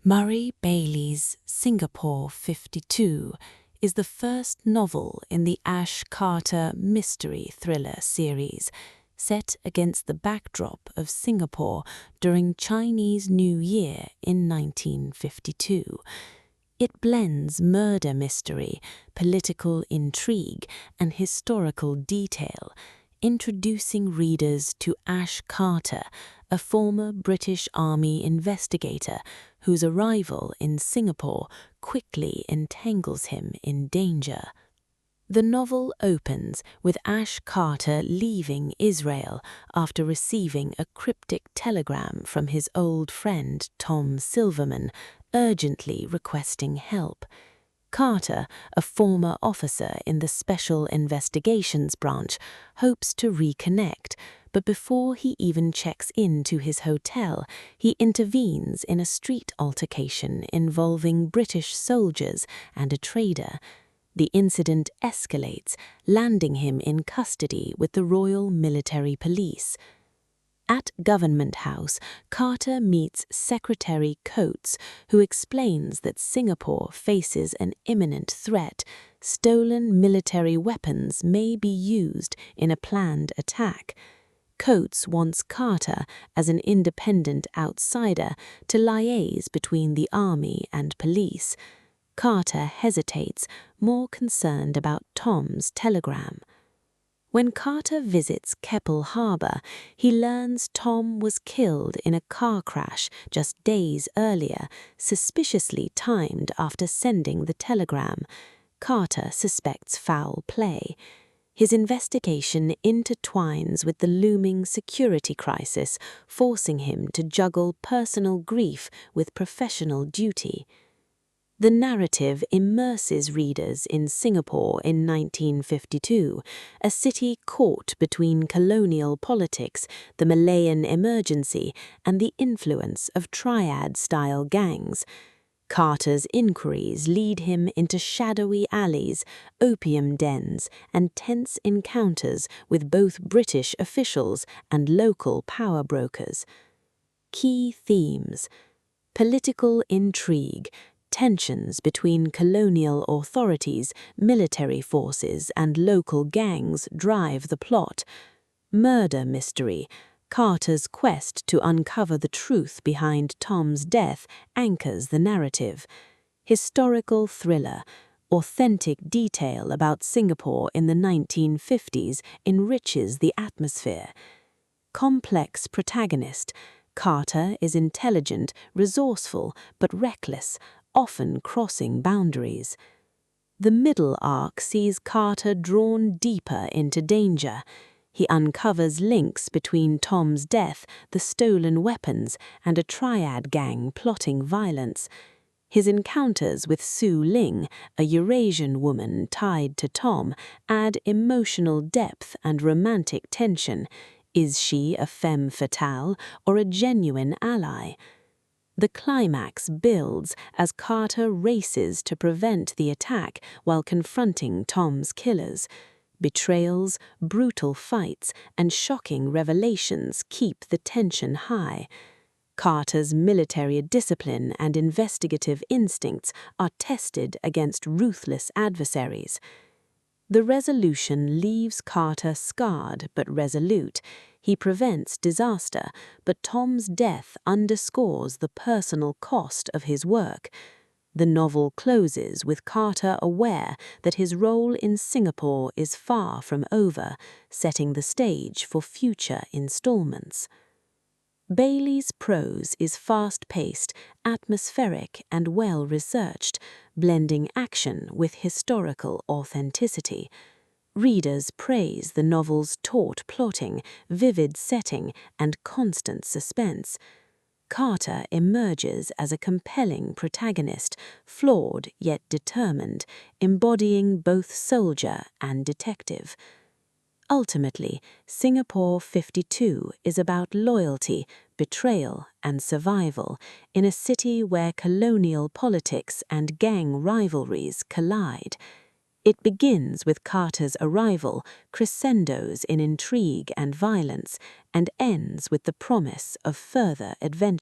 Murray Bailey's Singapore 52 is the first novel in the Ash Carter mystery thriller series, set against the backdrop of Singapore during Chinese New Year in 1952. It blends murder mystery, political intrigue, and historical detail, introducing readers to Ash Carter, a former British Army investigator whose arrival in Singapore quickly entangles him in danger. The novel opens with Ash Carter leaving Israel after receiving a cryptic telegram from his old friend Tom Silverman, urgently requesting help. Carter, a former officer in the Special Investigations Branch, hopes to reconnect, but before he even checks into his hotel, he intervenes in a street altercation involving British soldiers and a trader. The incident escalates, landing him in custody with the Royal Military Police. At Government House, Carter meets Secretary Coates, who explains that Singapore faces an imminent threat. Stolen military weapons may be used in a planned attack. Coates wants Carter, as an independent outsider, to liaise between the army and police. Carter hesitates, more concerned about Tom's telegram. When Carter visits Keppel Harbour, he learns Tom was killed in a car crash just days earlier, suspiciously timed after sending the telegram. Carter suspects foul play. His investigation intertwines with the looming security crisis, forcing him to juggle personal grief with professional duty. The narrative immerses readers in Singapore in 1952, a city caught between colonial politics, the Malayan emergency, and the influence of Triad-style gangs. Carter's inquiries lead him into shadowy alleys, opium dens, and tense encounters with both British officials and local power brokers. Key themes: political intrigue, tensions between colonial authorities, military forces, and local gangs drive the plot. Murder mystery, Carter's quest to uncover the truth behind Tom's death anchors the narrative. Historical thriller, authentic detail about Singapore in the 1950s enriches the atmosphere. Complex protagonist, Carter is intelligent, resourceful, but reckless, often crossing boundaries. The middle arc sees Carter drawn deeper into danger. He uncovers links between Tom's death, the stolen weapons, and a Triad gang plotting violence. His encounters with Su Ling, a Eurasian woman tied to Tom, add emotional depth and romantic tension. Is she a femme fatale or a genuine ally? The climax builds as Carter races to prevent the attack while confronting Tom's killers. Betrayals, brutal fights, and shocking revelations keep the tension high. Carter's military discipline and investigative instincts are tested against ruthless adversaries. The resolution leaves Carter scarred but resolute. He prevents disaster, but Tom's death underscores the personal cost of his work. The novel closes with Carter aware that his role in Singapore is far from over, setting the stage for future installments. Bailey's prose is fast-paced, atmospheric, and well-researched, blending action with historical authenticity. Readers praise the novel's taut plotting, vivid setting, and constant suspense. Carter emerges as a compelling protagonist, flawed yet determined, embodying both soldier and detective. Ultimately, Singapore 52 is about loyalty, betrayal, and survival in a city where colonial politics and gang rivalries collide. It begins with Carter's arrival, crescendos in intrigue and violence, and ends with the promise of further adventure.